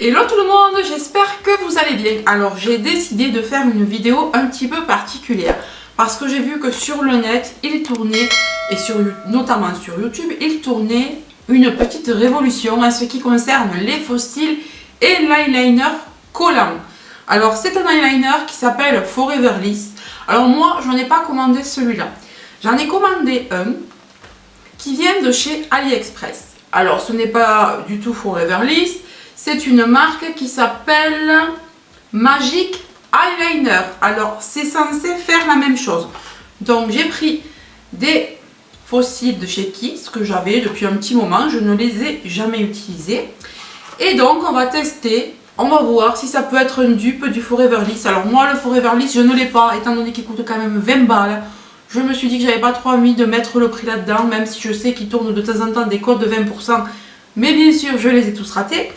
Hello tout le monde, j'espère que vous allez bien. Alors j'ai décidé de faire une vidéo un petit peu particulière parce que j'ai vu que sur le net il tournait, et notamment sur YouTube, il tournait une petite révolution en ce qui concerne les fossiles et l'eyeliner collant. Alors c'est un eyeliner qui s'appelle Foreverless. Alors moi je n'en ai pas commandé celui-là, j'en ai commandé un qui vient de chez AliExpress. Alors ce n'est pas du tout Foreverless. C'est une marque qui s'appelle Magic Eyeliner. Alors, c'est censé faire la même chose. Donc, j'ai pris des fossiles de chez Kiss que j'avais depuis un petit moment. Je ne les ai jamais utilisés. Et donc, on va tester. On va voir si ça peut être un dupe du Foreverless. Alors, moi, le Foreverless, je ne l'ai pas, étant donné qu'il coûte quand même 20 balles. Je me suis dit que j'avais pas trop envie de mettre le prix là-dedans, même si je sais qu'il tourne de temps en temps des codes de 20%. Mais bien sûr, je les ai tous ratés.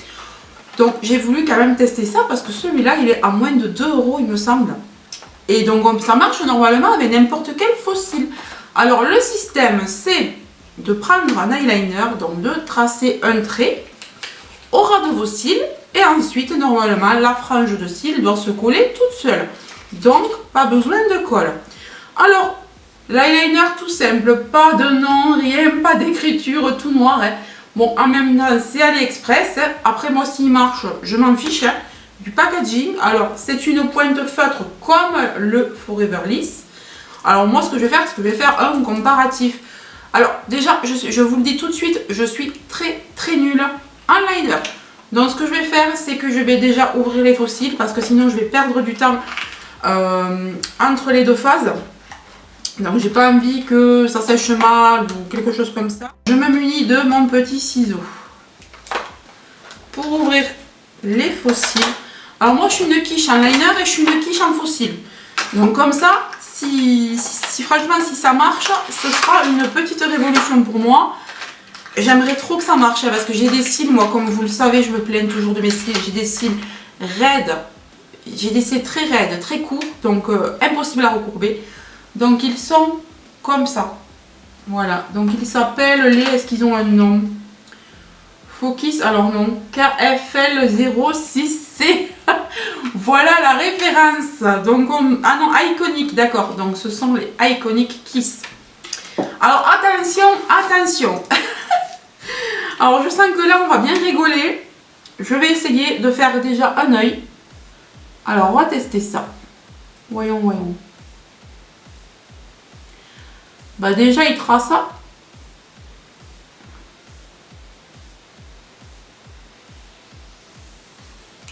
Donc j'ai voulu quand même tester ça parce que celui-là il est à moins de 2 € il me semble. Et donc ça marche normalement avec n'importe quel fossile. Alors le système c'est de prendre un eyeliner, donc de tracer un trait au ras de vos cils. Et ensuite normalement la frange de cils doit se coller toute seule. Donc pas besoin de colle. Alors l'eyeliner tout simple, pas de nom, rien, pas d'écriture, tout noir. Bon, en même temps, c'est AliExpress. Après, moi, s'il marche, je m'en fiche du packaging. Alors, c'est une pointe feutre comme le Foreverless. Alors, moi, ce que je vais faire, c'est que je vais faire un comparatif. Alors, déjà, je vous le dis tout de suite, je suis très nulle en liner. Donc, ce que je vais faire, c'est que je vais déjà ouvrir les fossiles parce que sinon, je vais perdre du temps entre les deux phases. Donc j'ai pas envie que ça sèche mal ou quelque chose comme ça. Je me munis de mon petit ciseau pour ouvrir les fossiles. Alors moi je suis une quiche en liner et je suis une quiche en fossile. Donc comme ça, franchement si ça marche, ce sera une petite révolution pour moi. J'aimerais trop que ça marche parce que j'ai des cils, moi comme vous le savez, je me plains toujours de mes cils. J'ai des cils raides, j'ai des cils très raides, très courts, donc impossible à recourber. Donc ils sont comme ça. Voilà. Donc ils s'appellent les... Est-ce qu'ils ont un nom? Focus. Alors non. KFL06C. Voilà la référence. Donc ah non, Iconic. D'accord. Donc ce sont les Iconic Kiss. Alors attention. Alors je sens que là on va bien rigoler. Je vais essayer de faire déjà un œil. Alors on va tester ça. Voyons. Bah déjà il trace ça.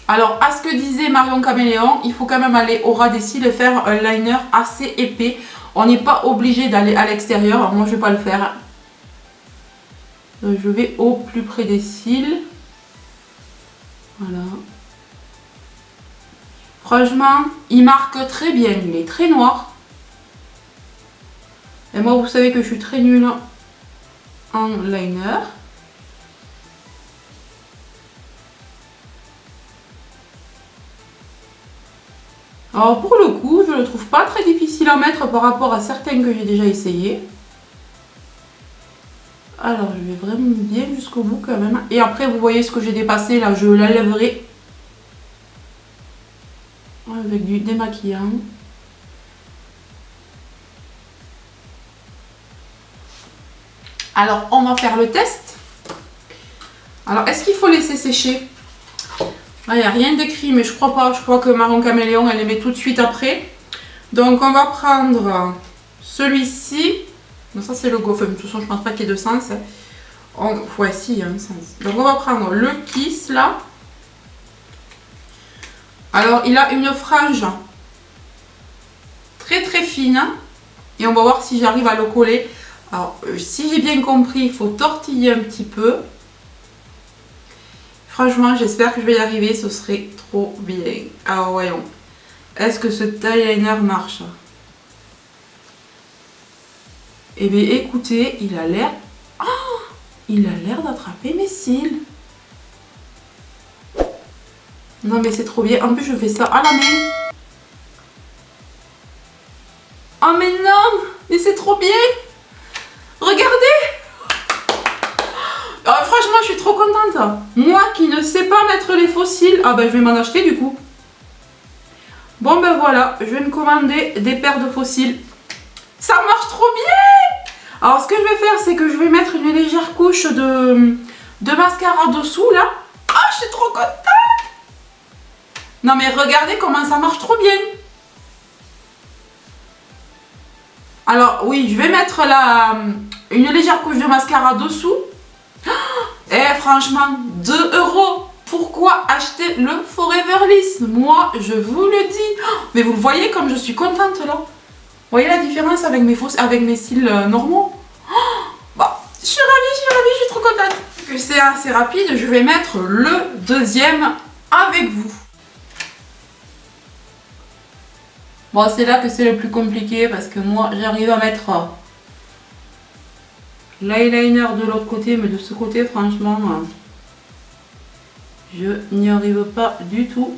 Alors à ce que disait Marion Caméléon, il faut quand même aller au ras des cils et faire un liner assez épais. On n'est pas obligé d'aller à l'extérieur. Alors moi je vais pas le faire. Je vais au plus près des cils. Voilà. Franchement, il marque très bien. Il est très noir. Et moi, vous savez que je suis très nulle en liner. Alors pour le coup, je le trouve pas très difficile à mettre par rapport à certains que j'ai déjà essayé. Alors je vais vraiment bien jusqu'au bout quand même. Et après, vous voyez ce que j'ai dépassé là, je l'enlèverai avec du démaquillant. Alors, on va faire le test. Alors, est-ce qu'il faut laisser sécher? Il n'y a rien d'écrit, mais je crois pas. Je crois que Marion Caméléon, elle les met tout de suite après. Donc, on va prendre celui-ci. Non, ça, c'est le go. Enfin, de toute façon, je pense pas qu'il y ait de sens. Ouais, si, il y a un sens. Donc, on va prendre le Kiss, là. Alors, il a une frange très fine. Et on va voir si j'arrive à le coller. Alors, si j'ai bien compris, il faut tortiller un petit peu. Franchement, j'espère que je vais y arriver, ce serait trop bien. Alors, voyons. Est-ce que ce eyeliner marche? Eh bien, écoutez, il a l'air... Oh, il a l'air d'attraper mes cils. Non, mais c'est trop bien. En plus, je fais ça à la main. Oh, mais non! Mais c'est trop bien! Regardez! Franchement, je suis trop contente. Moi qui ne sais pas mettre les faux cils, ah ben je vais m'en acheter du coup. Bon ben voilà, je vais me commander des paires de faux cils. Ça marche trop bien! Alors ce que je vais faire, c'est que je vais mettre une légère couche de mascara dessous là. Ah, je suis trop contente! Non mais regardez comment ça marche trop bien. Alors oui, je vais mettre une légère couche de mascara dessous. Et franchement, 2 €. Pourquoi acheter le Forever Liss? Moi, je vous le dis. Mais vous le voyez comme je suis contente là. Vous voyez la différence avec mes cils normaux? Bah, je suis ravie, je suis trop contente. Que c'est assez rapide, je vais mettre le deuxième avec vous. Bon, c'est là que c'est le plus compliqué parce que moi, j'arrive à mettre l'eyeliner de l'autre côté, mais de ce côté, franchement, je n'y arrive pas du tout.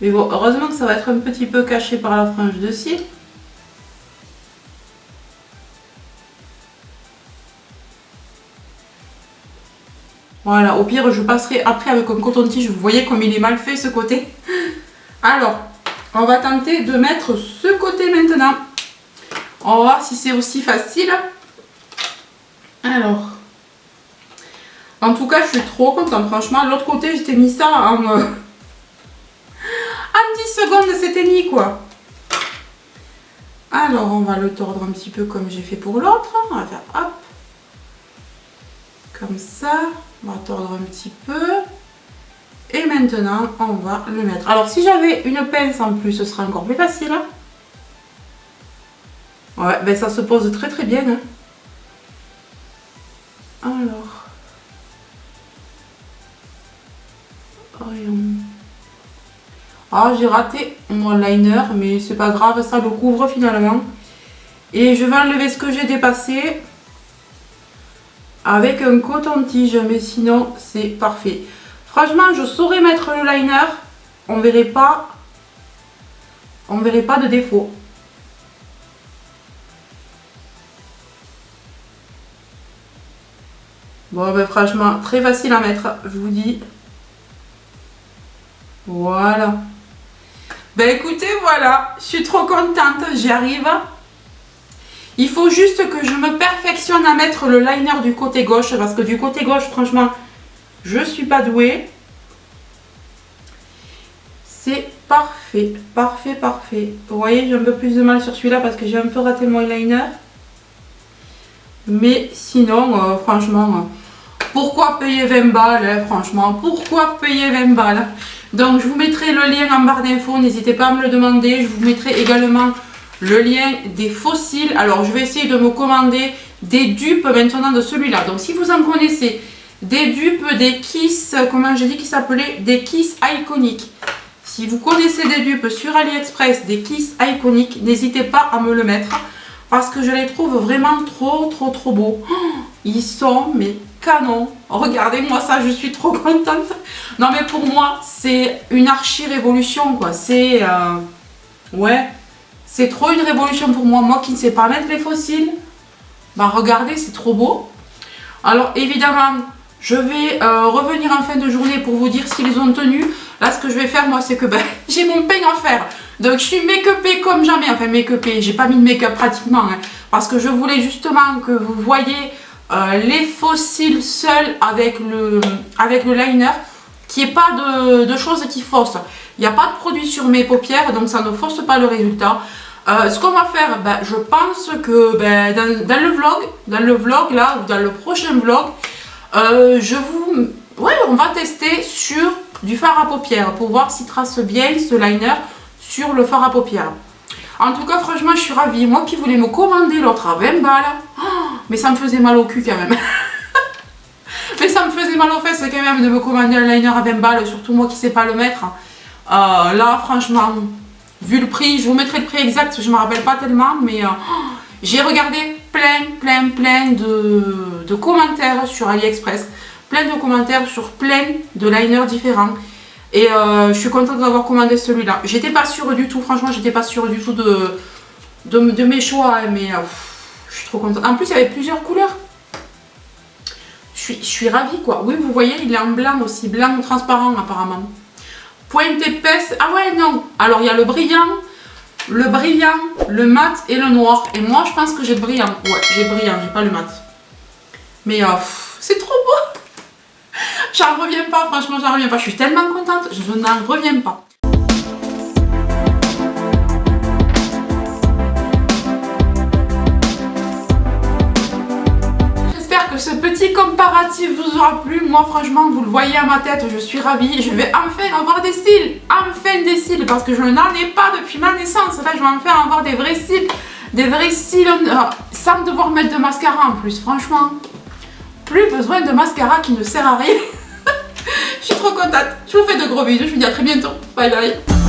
Mais bon, heureusement que ça va être un petit peu caché par la frange de cils. Voilà, au pire, je passerai après avec un coton-tige. Vous voyez comme il est mal fait ce côté. Alors, on va tenter de mettre ce côté maintenant. On va voir si c'est aussi facile. Alors, en tout cas, je suis trop contente. Franchement, l'autre côté, je t'ai mis ça en 10 secondes, c'était mis quoi. Alors, on va le tordre un petit peu comme j'ai fait pour l'autre. On va faire hop. Comme ça. On va tordre un petit peu. Et maintenant, on va le mettre. Alors, si j'avais une pince en plus, ce serait encore plus facile. Ouais, ben ça se pose très très bien. Hein. Alors. Voyons. Ah, j'ai raté mon liner, mais c'est pas grave, ça le couvre finalement. Et je vais enlever ce que j'ai dépassé avec un coton-tige, mais sinon c'est parfait. Franchement, je saurais mettre le liner, on verrait pas de défaut. Bon, ben franchement, très facile à mettre, je vous dis. Voilà. Ben écoutez, voilà, je suis trop contente, j'y arrive. Il faut juste que je me perfectionne à mettre le liner du côté gauche, parce que du côté gauche, franchement, je suis pas douée. C'est parfait, parfait, parfait. Vous voyez, j'ai un peu plus de mal sur celui-là parce que j'ai un peu raté mon eyeliner. Mais sinon, franchement, pourquoi payer 20 balles, hein, franchement, pourquoi payer 20 balles? Donc, je vous mettrai le lien en barre d'infos, n'hésitez pas à me le demander. Je vous mettrai également le lien des faux cils. Alors, je vais essayer de me commander des dupes maintenant de celui-là. Donc, si vous en connaissez, des dupes, des Kiss, comment j'ai dit qu'ils s'appelaient? Des Kiss iconiques. Si vous connaissez des dupes sur AliExpress, des Kiss iconiques, n'hésitez pas à me le mettre. Parce que je les trouve vraiment trop beaux. Ils sont, mais canon. Regardez-moi ça, je suis trop contente. Non mais pour moi, c'est une archi révolution quoi. C'est... ouais, c'est trop une révolution pour moi. Moi qui ne sais pas mettre les faux cils. Bah regardez, c'est trop beau. Alors évidemment, je vais revenir en fin de journée pour vous dire s'ils ont tenu. Là, ce que je vais faire, moi, c'est que j'ai mon peigne à faire. Donc, je suis make-upée comme jamais. Enfin, make-upée, j'ai pas mis de make-up pratiquement. Hein, parce que je voulais justement que vous voyez les faux cils seuls avec le liner. Qu'il n'y ait pas de choses qui faussent. Il n'y a pas de produit sur mes paupières, donc ça ne fausse pas le résultat. Ce qu'on va faire, je pense que dans le vlog là, ou dans le prochain vlog, on va tester sur du fard à paupières pour voir s'il trace bien ce liner sur le fard à paupières. En tout cas, franchement, je suis ravie. Moi qui voulais me commander l'autre à 20 balles, mais ça me faisait mal au cul quand même. Mais ça me faisait mal aux fesses quand même de me commander un liner à 20 balles, surtout moi qui ne sais pas le mettre. Là, franchement, vu le prix, je vous mettrai le prix exact, je ne me rappelle pas tellement, mais j'ai regardé plein de commentaires sur AliExpress, plein de commentaires sur plein de liners différents. Et je suis contente d'avoir commandé celui-là. J'étais pas sûre du tout, franchement, j'étais pas sûre du tout de mes choix, hein, mais je suis trop contente. En plus, il y avait plusieurs couleurs. Je suis ravie, quoi. Oui, vous voyez, il est en blanc aussi, blanc transparent apparemment. Pointe épaisse, ah ouais, non. Alors, il y a le brillant, le mat et le noir. Et moi, je pense que j'ai le brillant. Ouais, j'ai le brillant, j'ai pas le mat. Mais c'est trop beau. J'en reviens pas, franchement, j'en reviens pas. Je suis tellement contente, je n'en reviens pas. J'espère que ce petit comparatif vous aura plu. Moi, franchement, vous le voyez à ma tête, je suis ravie. Je vais enfin avoir des cils. Enfin des cils, parce que je n'en ai pas depuis ma naissance. Là, je vais enfin avoir des vrais cils. Des vrais cils sans devoir mettre de mascara en plus, franchement. Plus besoin de mascara qui ne sert à rien. Je suis trop contente. Je vous fais de gros bisous. Je vous dis à très bientôt. Bye bye.